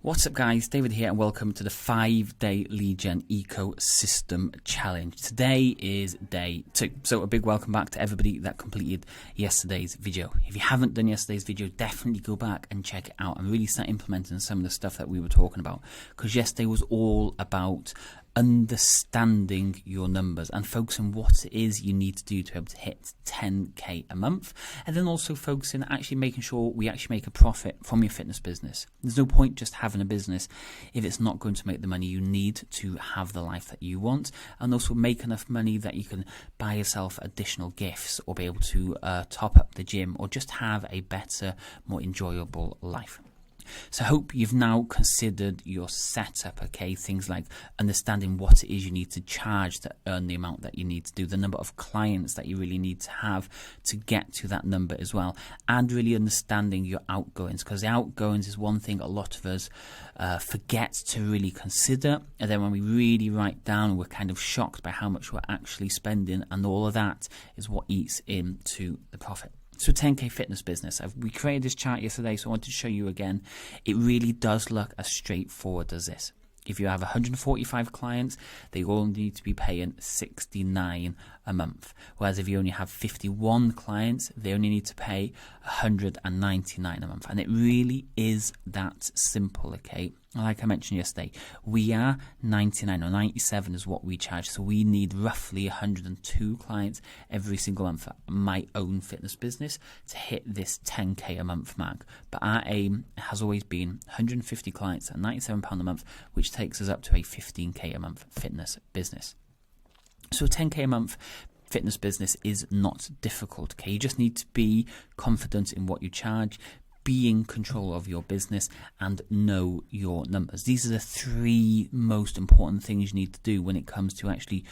What's up guys, David here and welcome to the 5-day lead gen ecosystem challenge. Today is day 2. So a big welcome back to everybody that completed yesterday's video. If you haven't done yesterday's video, definitely go back and check it out and really start implementing some of the stuff that we were talking about. Because yesterday was all about understanding your numbers and focusing on what it is you need to do to be able to hit 10k a month, and then also focusing actually making sure we actually make a profit from your fitness business. There's no point just having a business if it's not going to make the money you need to have the life that you want, and also make enough money that you can buy yourself additional gifts or be able to top up the gym or just have a better, more enjoyable life. So I hope you've now considered your setup, okay? Things like understanding what it is you need to charge to earn the amount that you need to do, the number of clients that you really need to have to get to that number as well, and really understanding your outgoings, because the outgoings is one thing a lot of us forget to really consider, and then when we really write down, we're kind of shocked by how much we're actually spending, and all of that is what eats into the profit. So 10k fitness business, we created this chart yesterday, so I wanted to show you again. It really does look as straightforward as this. If you have 145 clients, they all need to be paying $69 a month. Whereas if you only have 51 clients, they only need to pay $199 a month. And it really is that simple, okay? Like I mentioned yesterday, we are 99 or 97 is what we charge. So we need roughly 102 clients every single month for my own fitness business to hit this 10k a month mark. But our aim has always been 150 clients at £97 a month, which takes us up to a 15k a month fitness business. So 10k a month fitness business is not difficult, okay? You just need to be confident in what you charge, be in control of your business, and know your numbers. These are the 3 most important things you need to do when it comes to actually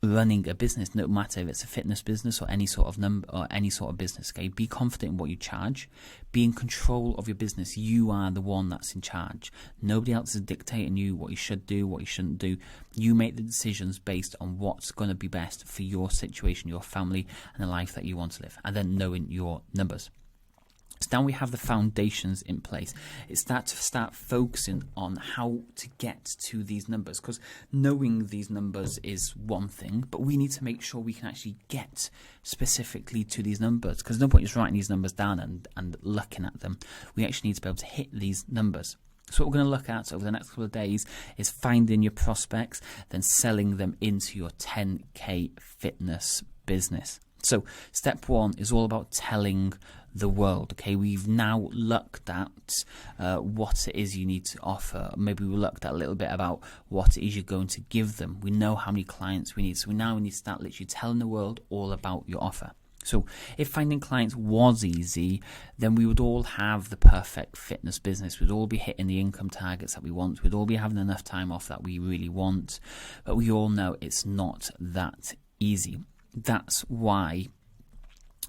running a business, no matter if it's a fitness business or any sort of number or any sort of business. Okay, be confident in what you charge, be in control of your business. You are the one that's in charge. Nobody else is dictating you what you should do, what you shouldn't do. You make the decisions based on what's going to be best for your situation, your family, and the life that you want to live, and then knowing your numbers. So now we have the foundations in place. It's that to start focusing on how to get to these numbers, because knowing these numbers is one thing, but we need to make sure we can actually get specifically to these numbers, because no point just writing these numbers down and looking at them. We actually need to be able to hit these numbers. So what we're going to look at over the next couple of days is finding your prospects, then selling them into your 10k fitness business. So step 1 is all about telling the world. Okay, we've now looked at what it is you need to offer. Maybe we looked at a little bit about what it is you're going to give them. We know how many clients we need, so we need to start literally telling the world all about your offer. So if finding clients was easy, then we would all have the perfect fitness business. We'd all be hitting the income targets that we want. We'd all be having enough time off that we really want. But we all know it's not that easy. That's why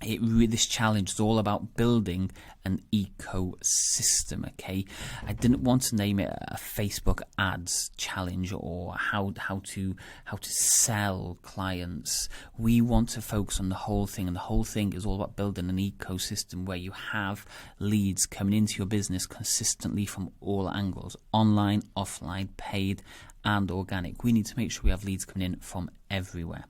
this challenge is all about building an ecosystem, okay? I didn't want to name it a Facebook ads challenge or how to sell clients. We want to focus on the whole thing, and the whole thing is all about building an ecosystem where you have leads coming into your business consistently from all angles, online, offline, paid, and organic. We need to make sure we have leads coming in from everywhere.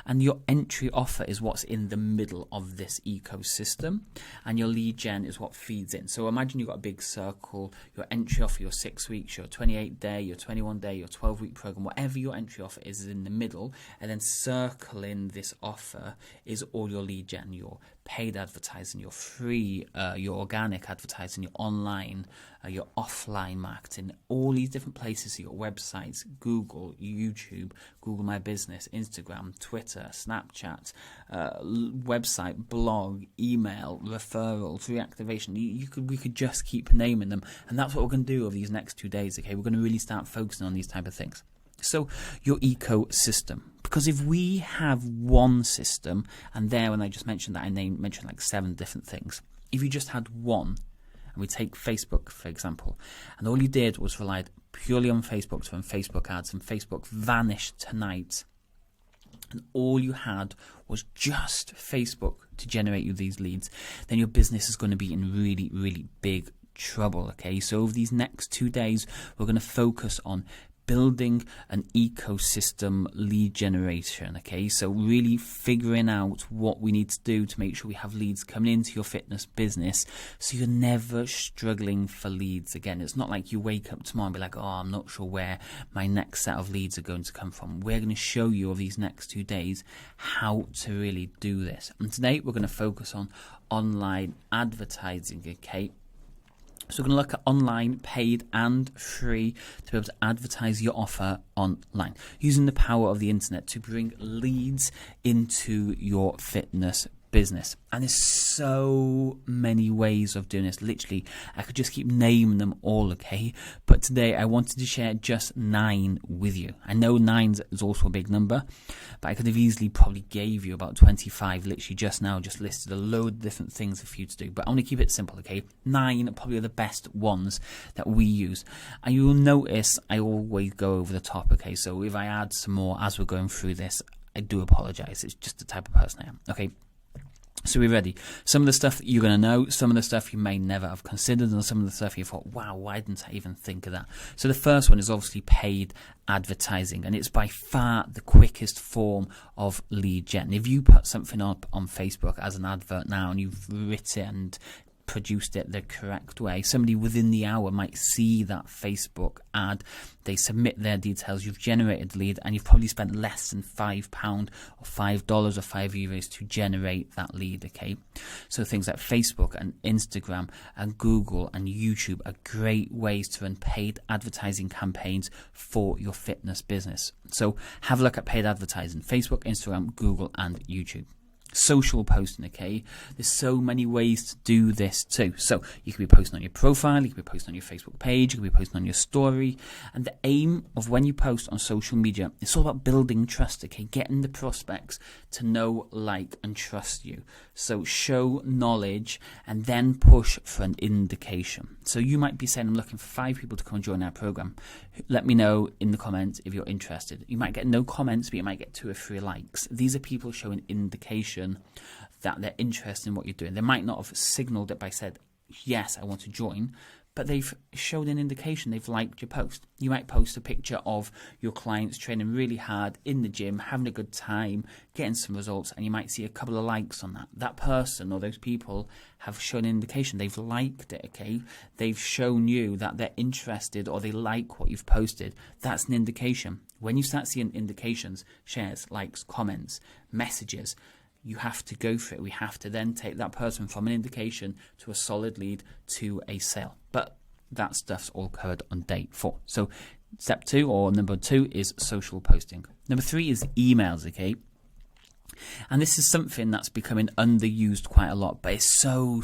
And your entry offer is what's in the middle of this ecosystem, and your lead gen is what feeds in. So imagine you've got a big circle, your entry offer, your 6 weeks, your 28-day, your 21-day, your 12-week program, whatever your entry offer is in the middle, and then circling this offer is all your lead gen, your paid advertising, your free, your organic advertising, your online, your offline marketing, all these different places, so your websites, Google, YouTube, Google My Business, Instagram, Twitter, Snapchat, website, blog, email, referrals, reactivation. We could just keep naming them, and that's what we're going to do over these next 2 days. Okay, we're going to really start focusing on these type of things. So your ecosystem, because if we have one system, and there when I just mentioned that, I mentioned like 7 different things. If you just had one, and we take Facebook for example, and all you did was relied purely on Facebook to run Facebook ads, and Facebook vanished tonight, and all you had was just Facebook to generate you these leads, then your business is going to be in really, really big trouble, okay? So over these next 2 days, we're going to focus on building an ecosystem lead generation, okay? So really figuring out what we need to do to make sure we have leads coming into your fitness business so you're never struggling for leads again. It's not like you wake up tomorrow and be like, oh, I'm not sure where my next set of leads are going to come from. We're going to show you over these next 2 days how to really do this. And today we're going to focus on online advertising, okay? So we're going to look at online, paid and free to be able to advertise your offer online using the power of the internet to bring leads into your fitness business. And there's so many ways of doing this. Literally, I could just keep naming them all, okay? But today I wanted to share just 9 with you. I know 9 is also a big number, but I could have easily probably gave you about 25 literally just now, just listed a load of different things for you to do. But I want to keep it simple, okay? 9 are probably the best ones that we use. And you will notice I always go over the top, okay? So if I add some more as we're going through this, I do apologize. It's just the type of person I am, okay? So we're ready. Some of the stuff that you're going to know, some of the stuff you may never have considered, and some of the stuff you thought, wow, why didn't I even think of that? So the first one is obviously paid advertising, and it's by far the quickest form of lead gen. If you put something up on Facebook as an advert now and you've written and produced it the correct way, somebody within the hour might see that Facebook ad, they submit their details, you've generated the lead, and you've probably spent less than £5 or $5 or €5 to generate that lead, okay? So things like Facebook and Instagram and Google and YouTube are great ways to run paid advertising campaigns for your fitness business. So have a look at paid advertising: Facebook, Instagram, Google and YouTube. Social posting, okay? There's so many ways to do this too. So you can be posting on your profile, you can be posting on your Facebook page, you can be posting on your story. And the aim of when you post on social media, it's all about building trust, okay? Getting the prospects to know, like, and trust you. So show knowledge and then push for an indication. So you might be saying, I'm looking for 5 people to come and join our program. Let me know in the comments if you're interested. You might get no comments, but you might get 2 or 3 likes. These are people showing indication that they're interested in what you're doing. They might not have signaled it by said, yes, I want to join, but they've showed an indication they've liked your post. You might post a picture of your clients training really hard in the gym, having a good time, getting some results, and you might see a couple of likes on that. That person or those people have shown an indication they've liked it, okay? They've shown you that they're interested or they like what you've posted. That's an indication. When you start seeing indications, shares, likes, comments, messages, you have to go for it. We have to then take that person from an indication to a solid lead to a sale. But that stuff's all covered on day 4. So step 2 or number 2 is social posting. Number 3 is emails, okay? And this is something that's becoming underused quite a lot, but it's so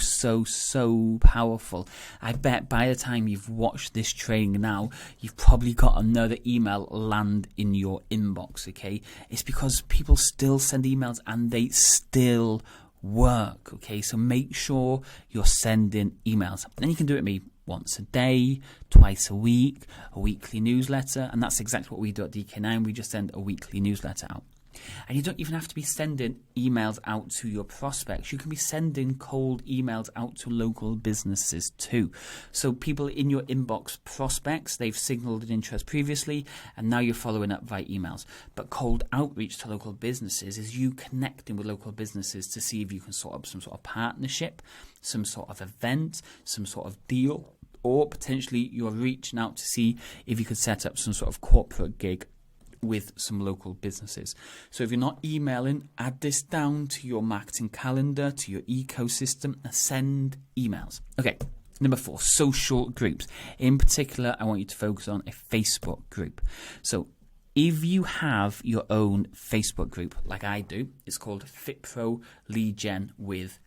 powerful. I bet by the time you've watched this training now, you've probably got another email land in your inbox, okay? It's because people still send emails and they still work, okay? So make sure you're sending emails. And you can do it maybe once a day, twice a week, a weekly newsletter, and that's exactly what we do at DK9. We just send a weekly newsletter out. And you don't even have to be sending emails out to your prospects. You can be sending cold emails out to local businesses too. So people in your inbox, prospects, they've signaled an interest previously and now you're following up via emails. But cold outreach to local businesses is you connecting with local businesses to see if you can sort up some sort of partnership, some sort of event, some sort of deal, or potentially you're reaching out to see if you could set up some sort of corporate gig with some local businesses. So if you're not emailing, add this down to your marketing calendar, to your ecosystem, and send emails. Okay, number 4, social groups. In particular, I want you to focus on a Facebook group. So if you have your own Facebook group, like I do, it's called FitPro Lead Gen with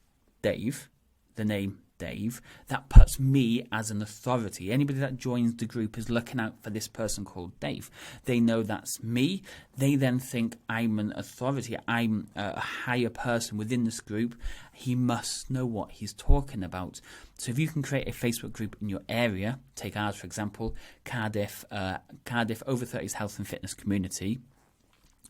Dave, the name Dave, that puts me as an authority. Anybody that joins the group is looking out for this person called Dave. They know that's me. They then think I'm an authority. I'm a higher person within this group. He must know what he's talking about. So if you can create a Facebook group in your area, take ours for example, Cardiff over 30s health and fitness community.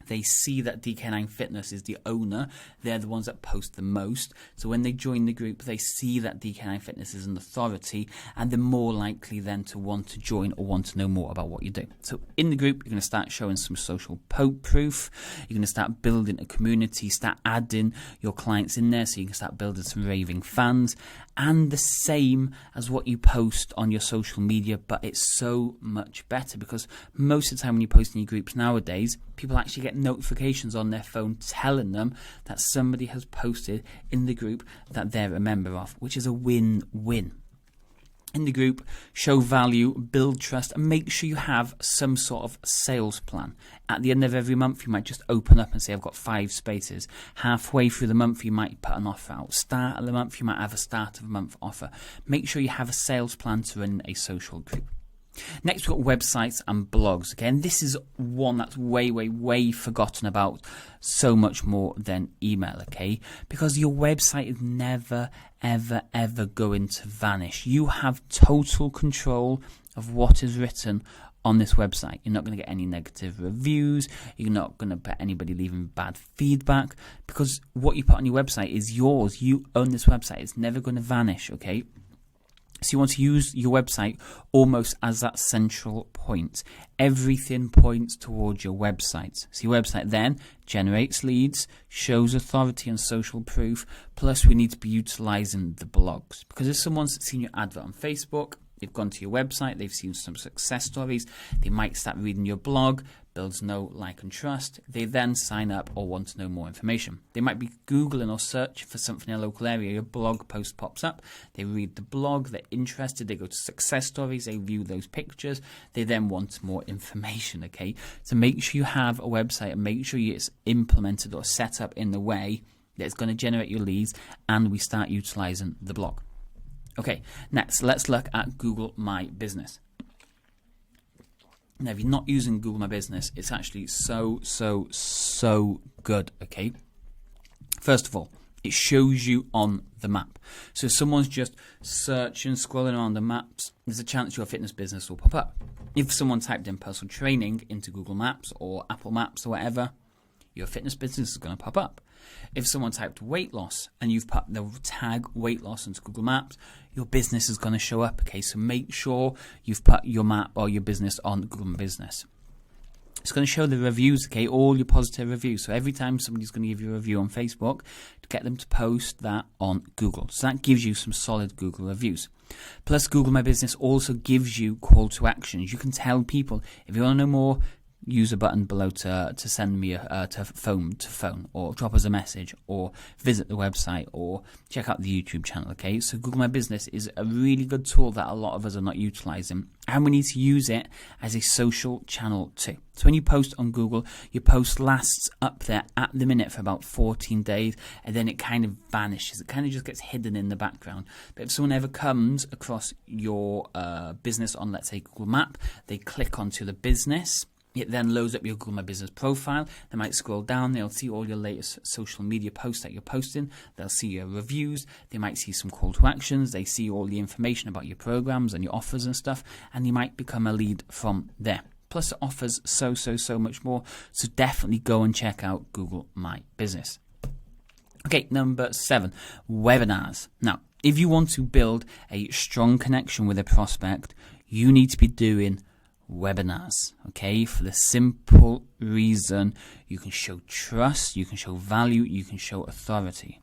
They see that DK9 Fitness is the owner. They're the ones that post the most. So when they join the group, they see that DK9 Fitness is an authority, and they're more likely then to want to join or want to know more about what you do. So in the group, you're going to start showing some social proof. You're going to start building a community, start adding your clients in there so you can start building some raving fans. And the same as what you post on your social media, but it's so much better because most of the time when you post in your groups nowadays, people actually get notifications on their phone telling them that somebody has posted in the group that they're a member of, which is a win-win. In the group, show value, build trust, and make sure you have some sort of sales plan. At the end of every month, you might just open up and say, I've got 5 spaces. Halfway through the month, you might put an offer out. Start of the month, you might have a start of the month offer. Make sure you have a sales plan to run a social group. Next, we've got websites and blogs. Okay, and this is one that's way forgotten about so much more than email, okay? Because your website is never, ever going to vanish. You have total control of what is written on this website. You're not going to get any negative reviews. You're not going to get anybody leaving bad feedback because what you put on your website is yours. You own this website. It's never going to vanish, okay? So you want to use your website almost as that central point. Everything points towards your website. So your website then generates leads, shows authority and social proof, plus we need to be utilizing the blogs. Because if someone's seen your advert on Facebook, they've gone to your website, they've seen some success stories, they might start reading your blog, builds know, like and trust. They then sign up or want to know more information. They might be Googling or searching for something in a local area. Your blog post pops up. They read the blog. They're interested. They go to success stories. They view those pictures. They then want more information, okay? So make sure you have a website and make sure it's implemented or set up in the way that it's going to generate your leads and we start utilizing the blog. Okay, next, let's look at Google My Business. Now, if you're not using Google My Business, it's actually so good, okay? First of all, it shows you on the map. So if someone's just searching, scrolling around the maps, there's a chance your fitness business will pop up. If someone typed in personal training into Google Maps or Apple Maps or whatever, your fitness business is going to pop up. If someone typed weight loss and you've put the tag weight loss into Google Maps, your business is going to show up. Okay, so make sure you've put your map or your business on Google My Business. It's going to show the reviews, okay, all your positive reviews. So every time somebody's going to give you a review on Facebook, to get them to post that on Google. So that gives you some solid Google reviews. Plus, Google My Business also gives you call to actions. You can tell people, if you want to know more, use a button below to send me to phone or drop us a message or visit the website or check out the YouTube channel, okay? So Google My Business is a really good tool that a lot of us are not utilizing, and we need to use it as a social channel too. So when you post on Google, your post lasts up there at the minute for about 14 days and then it kind of vanishes. It kind of just gets hidden in the background. But if someone ever comes across your business on, let's say, Google Map, they click onto the business, it then loads up your Google My Business profile. They might scroll down. They'll see all your latest social media posts that you're posting. They'll see your reviews. They might see some call to actions. They see all the information about your programs and your offers and stuff. And you might become a lead from there. Plus, it offers so much more. So definitely go and check out Google My Business. Okay, number 7, webinars. Now, if you want to build a strong connection with a prospect, you need to be doing webinars, okay? For the simple reason you can show trust, you can show value, you can show authority.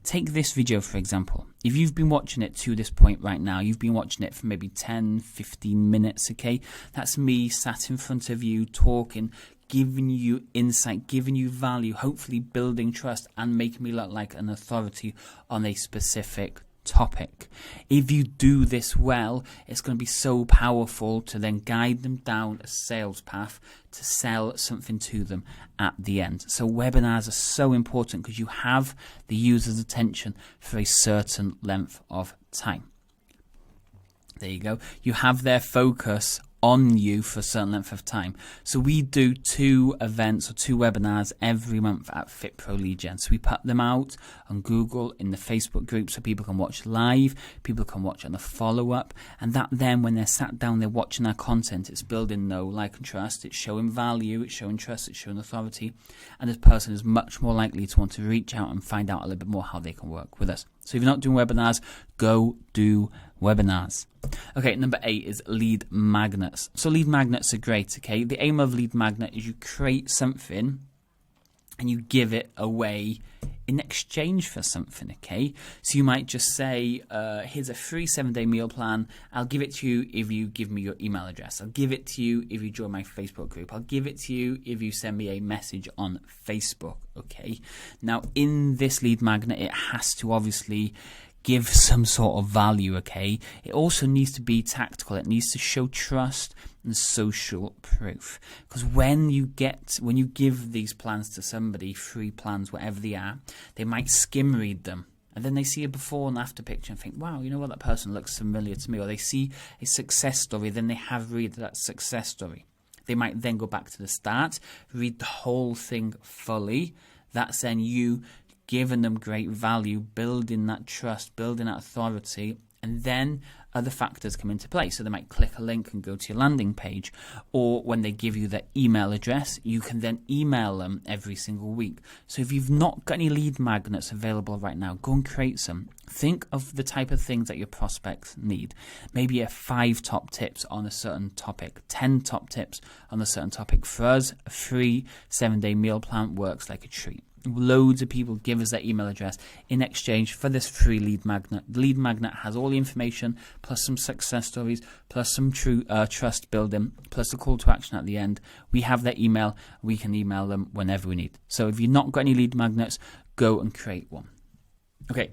Take this video, for example. If you've been watching it to this point right now, you've been watching it for maybe 10, 15 minutes, okay? That's me sat in front of you talking, giving you insight, giving you value, hopefully building trust and making me look like an authority on a specific topic. If you do this well, it's going to be so powerful to then guide them down a sales path to sell something to them at the end. So webinars are so important because you have the user's attention for a certain length of time. There you go. You have their focus on you for a certain length of time. So we do 2 events or 2 webinars every month at FitPro Lead Gen. So we put them out on Google in the Facebook group so people can watch live, people can watch on the follow-up, and that then when they're sat down, they're watching our content, it's building know, like and trust, it's showing value, it's showing trust, it's showing authority, and this person is much more likely to want to reach out and find out a little bit more how they can work with us. So if you're not doing webinars, go do webinars. Okay, number 8 is lead magnets. So lead magnets are great, okay? The aim of lead magnet is you create something and you give it away in exchange for something, okay? So you might just say, here's a free 7-day meal plan. I'll give it to you if you give me your email address. I'll give it to you if you join my Facebook group. I'll give it to you if you send me a message on Facebook, okay? Now, in this lead magnet, it has to obviously give some sort of value, okay? It also needs to be tactical. It needs to show trust and social proof. Because when you give these plans to somebody, free plans, whatever they are, they might skim read them. And then they see a before and after picture and think, wow, you know what, that person looks familiar to me. Or they see a success story, then they have read that success story. They might then go back to the start, read the whole thing fully. That's then you giving them great value, building that trust, building that authority, and then other factors come into play. So they might click a link and go to your landing page, or when they give you their email address, you can then email them every single week. So if you've not got any lead magnets available right now, go and create some. Think of the type of things that your prospects need. Maybe 5 top tips on a certain topic, 10 top tips on a certain topic. For us, a free 7-day meal plan works like a treat. Loads of people give us their email address in exchange for this free lead magnet. The lead magnet has all the information, plus some success stories, plus some true trust building, plus a call to action at the end. We have their email. We can email them whenever we need. So if you've not got any lead magnets, go and create one. Okay,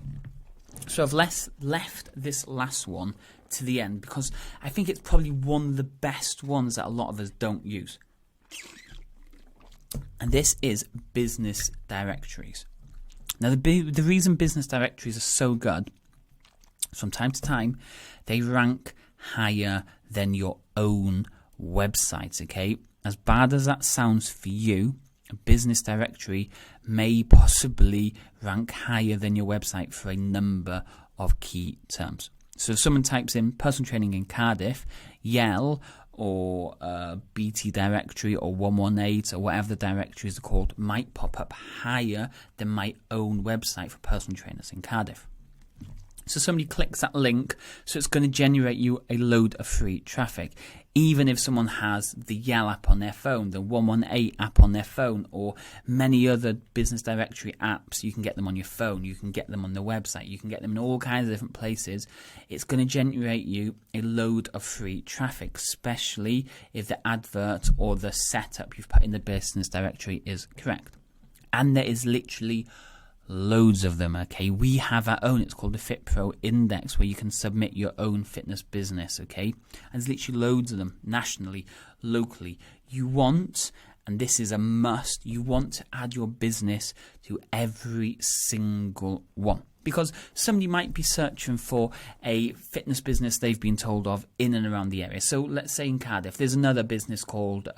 so I've left this last one to the end because I think it's probably one of the best ones that a lot of us don't use. And this is business directories. Now, the reason business directories are so good, from time to time, they rank higher than your own website, okay? As bad as that sounds for you, a business directory may possibly rank higher than your website for a number of key terms. So if someone types in personal training in Cardiff, Yell, or BT directory or 118 or whatever the directories are called might pop up higher than my own website for personal trainers in Cardiff. So somebody clicks that link, so it's going to generate you a load of free traffic. Even if someone has the Yell app on their phone, the 118 app on their phone, or many other business directory apps, you can get them on your phone, you can get them on the website, you can get them in all kinds of different places. It's going to generate you a load of free traffic, especially if the advert or the setup you've put in the business directory is correct. And there is literally loads of them, okay? We have our own, it's called the FitPro Index, where you can submit your own fitness business, okay? And there's literally loads of them, nationally, locally. You want, and this is a must, you want to add your business to every single one. Because somebody might be searching for a fitness business they've been told of in and around the area. So let's say in Cardiff, there's another business called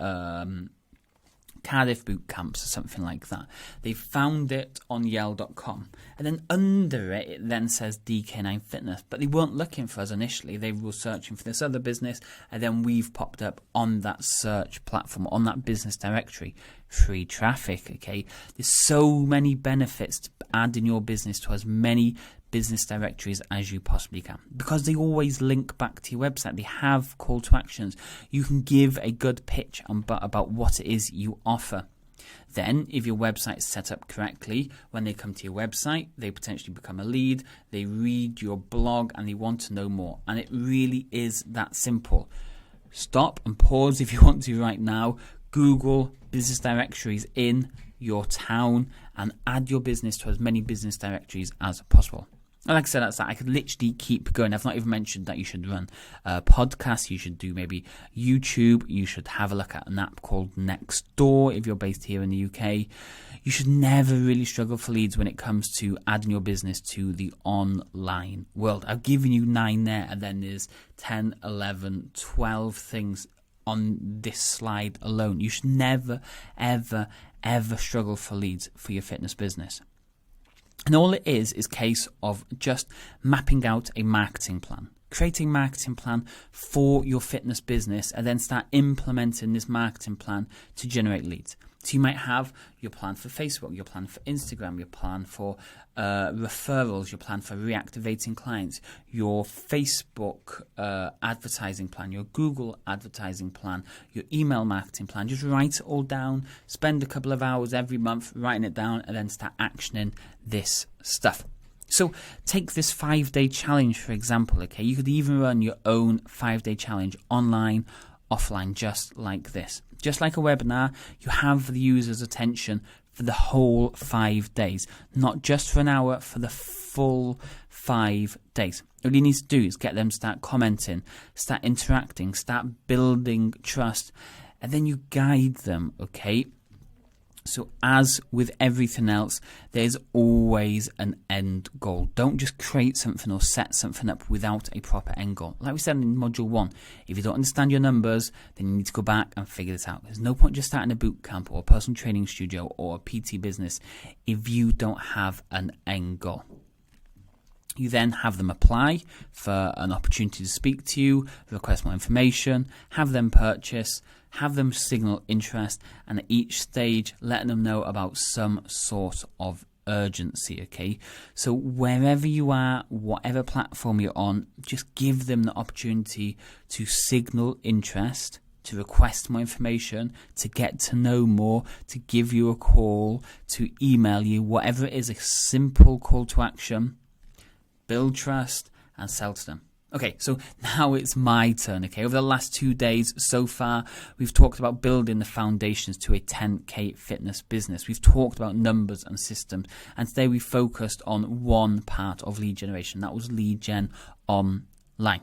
Cardiff Boot Camps or something like that. They found it on Yell.com, and then under it, it then says DK9 Fitness, but they weren't looking for us initially. They were searching for this other business, and then we've popped up on that search platform, on that business directory. Free traffic, okay? There's so many benefits to adding your business to as many business directories as you possibly can, because they always link back to your website. They have call to actions. You can give a good pitch about what it is you offer. Then, if your website is set up correctly, when they come to your website, they potentially become a lead, they read your blog, and they want to know more. And it really is that simple. Stop and pause if you want to right now. Google business directories in your town and add your business to as many business directories as possible. And like I said, that's that. I could literally keep going. I've not even mentioned that you should run podcasts. You should do maybe YouTube. You should have a look at an app called Nextdoor if you're based here in the UK. You should never really struggle for leads when it comes to adding your business to the online world. I've given you 9 there, and then there's 10, 11, 12 things on this slide alone. You should never, ever, ever struggle for leads for your fitness business. And all it is a case of just mapping out a marketing plan. Creating a marketing plan for your fitness business and then start implementing this marketing plan to generate leads. So you might have your plan for Facebook, your plan for Instagram, your plan for referrals, your plan for reactivating clients, your Facebook advertising plan, your Google advertising plan, your email marketing plan. Just write it all down, spend a couple of hours every month writing it down, and then start actioning this stuff. So take this 5-day challenge, for example, okay? You could even run your own 5-day challenge online, offline, just like this. Just like a webinar, you have the user's attention for the whole 5 days, not just for an hour, for the full 5 days. All you need to do is get them to start commenting, start interacting, start building trust, and then you guide them, okay? So as with everything else, there's always an end goal. Don't just create something or set something up without a proper end goal. Like we said in Module 1, if you don't understand your numbers, then you need to go back and figure this out. There's no point just starting a boot camp or a personal training studio or a PT business if you don't have an end goal. You then have them apply for an opportunity to speak to you, request more information, have them purchase, have them signal interest, and at each stage letting them know about some sort of urgency, okay? So wherever you are, whatever platform you're on, just give them the opportunity to signal interest, to request more information, to get to know more, to give you a call, to email you, whatever it is, a simple call to action. Build trust and sell to them. Okay, so now it's my turn, okay? Over the last 2 days so far, we've talked about building the foundations to a 10K fitness business. We've talked about numbers and systems. And today we focused on one part of lead generation. That was lead gen online.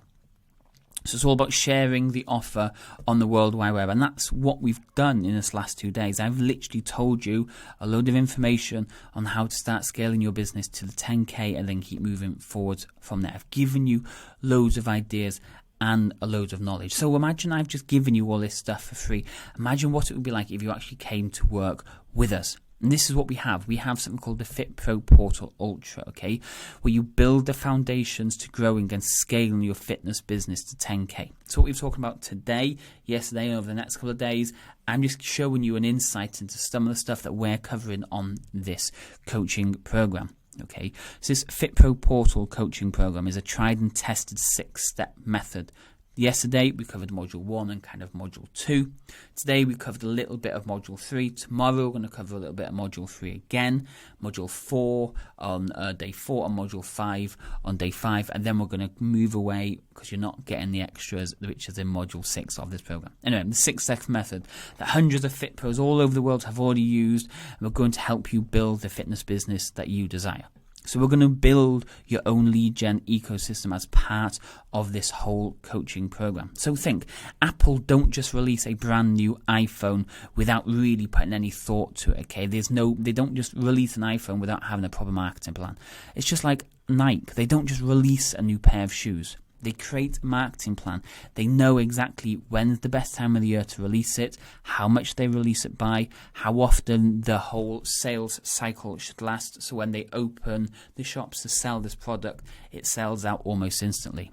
So it's all about sharing the offer on the World Wide Web. And that's what we've done in this last 2 days. I've literally told you a load of information on how to start scaling your business to the 10K and then keep moving forward from there. I've given you loads of ideas and a load of knowledge. So imagine I've just given you all this stuff for free. Imagine what it would be like if you actually came to work with us. And this is what we have. We have something called the FitPro Portal Ultra, okay, where you build the foundations to growing and scaling your fitness business to 10K. So what we've talked about today, yesterday, and over the next couple of days, I'm just showing you an insight into some of the stuff that we're covering on this coaching program. Okay, so this FitPro Portal coaching program is a tried and tested 6-step method. Yesterday we covered Module 1 and kind of Module 2. Today we covered a little bit of Module 3. Tomorrow we're going to cover a little bit of Module 3 again. Module 4 on day 4 and Module 5 on day 5. And then we're going to move away because you're not getting the extras, which is in Module 6 of this program. Anyway, the 6-step method that hundreds of fit pros all over the world have already used. And we're going to help you build the fitness business that you desire. So we're going to build your own lead gen ecosystem as part of this whole coaching program. So think, Apple don't just release a brand new iPhone without really putting any thought to it, okay? They don't just release an iPhone without having a proper marketing plan. It's just like Nike. They don't just release a new pair of shoes. They create a marketing plan. They know exactly when's the best time of the year to release it, how much they release it by, how often the whole sales cycle should last. So when they open the shops to sell this product, it sells out almost instantly.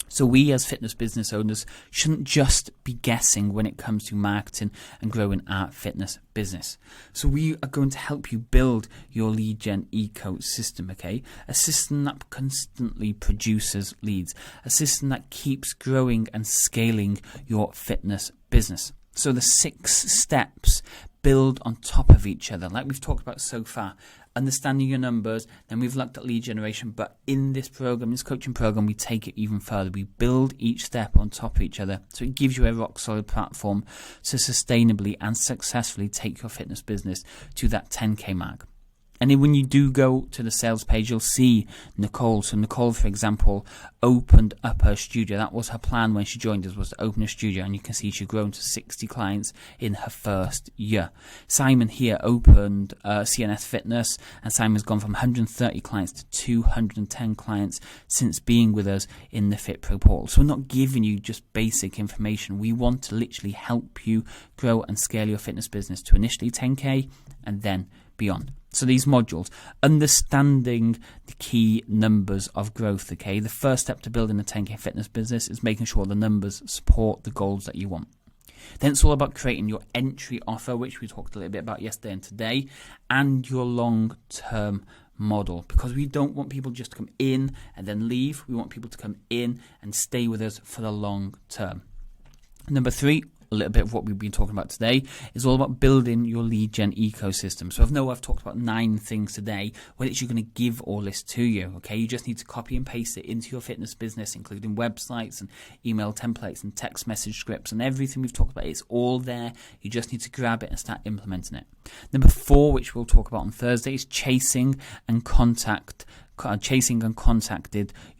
So we as fitness business owners shouldn't just be guessing when it comes to marketing and growing our fitness business. So we are going to help you build your lead gen ecosystem, okay? A system that constantly produces leads, a system that keeps growing and scaling your fitness business. So the 6 steps build on top of each other, like we've talked about so far. Understanding your numbers, then we've looked at lead generation, but in this program, this coaching program, we take it even further. We build each step on top of each other, so it gives you a rock solid platform to sustainably and successfully take your fitness business to that 10K mark. And then when you do go to the sales page, you'll see Nicole. So Nicole, for example, opened up her studio. That was her plan when she joined us, was to open a studio. And you can see she's grown to 60 clients in her first year. Simon here opened CNS Fitness, and Simon's gone from 130 clients to 210 clients since being with us in the FitPro Portal. So we're not giving you just basic information. We want to literally help you grow and scale your fitness business to initially 10K and then beyond. So these modules, understanding the key numbers of growth, okay? The first step to building a 10K fitness business is making sure the numbers support the goals that you want. Then it's all about creating your entry offer, which we talked a little bit about yesterday and today, and your long-term model, because we don't want people just to come in and then leave. We want people to come in and stay with us for the long term. Number 3, a little bit of what we've been talking about today, is all about building your lead gen ecosystem. So I've talked about 9 things today. Well, it's you're going to give all this to you, okay? You just need to copy and paste it into your fitness business, including websites and email templates and text message scripts and everything we've talked about. It's all there. You just need to grab it and start implementing it. Number 4, which we'll talk about on Thursday, is chasing and contacted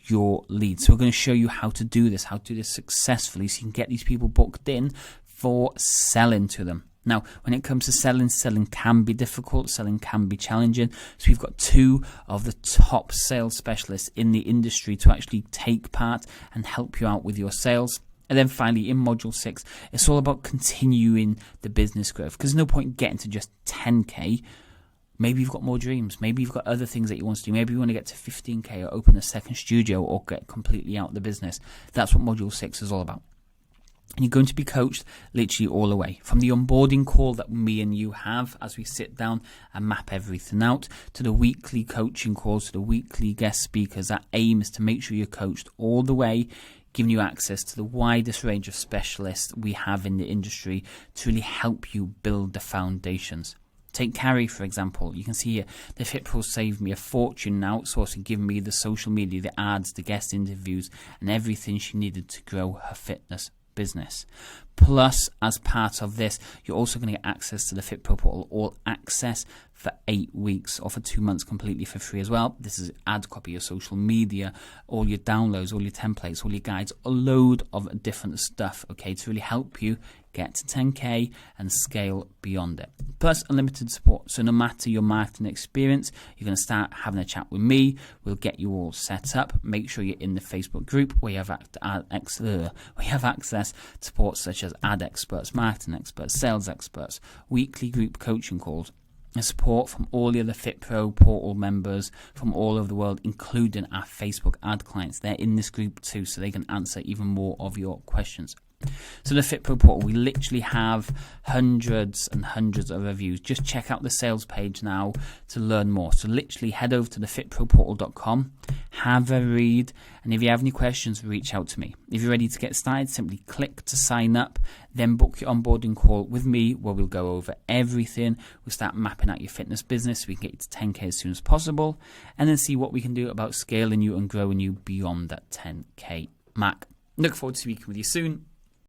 your leads. So we're going to show you how to do this successfully, so you can get these people booked in for selling to them. Now, when it comes to selling can be difficult, selling can be challenging. So we've got 2 of the top sales specialists in the industry to actually take part and help you out with your sales. And then finally, in Module 6, it's all about continuing the business growth, because there's no point getting to just 10K. Maybe you've got more dreams. Maybe you've got other things that you want to do. Maybe you want to get to 15K or open a second studio or get completely out of the business. That's what Module 6 is all about. And you're going to be coached literally all the way, from the onboarding call that me and you have as we sit down and map everything out, to the weekly coaching calls, to the weekly guest speakers. That aim is to make sure you're coached all the way, giving you access to the widest range of specialists we have in the industry to really help you build the foundations. Take Carrie, for example. You can see here, the FitPro saved me a fortune in outsourcing, giving me the social media, the ads, the guest interviews, and everything she needed to grow her fitness business. Plus, as part of this, you're also going to get access to the FitPro Portal All Access for 8 weeks, or for 2 months completely for free as well. This is ad copy, your social media, all your downloads, all your templates, all your guides, a load of different stuff, okay, to really help you get to 10K and scale beyond it. Plus, unlimited support. So no matter your marketing experience, you're going to start having a chat with me. We'll get you all set up. Make sure you're in the Facebook group where you have access to support such as ad experts, marketing experts, sales experts, weekly group coaching calls, and support from all the other FitPro Portal members from all over the world, including our Facebook ad clients. They're in this group too, so they can answer even more of your questions. So the FitPro Portal, we literally have hundreds and hundreds of reviews. Just check out the sales page now to learn more. So literally head over to the fitproportal.com, have a read, and if you have any questions, reach out to me. If you're ready to get started, simply click to sign up, then book your onboarding call with me where we'll go over everything. We'll start mapping out your fitness business so we can get you to 10K as soon as possible, and then see what we can do about scaling you and growing you beyond that 10K mark. Look forward to speaking with you soon.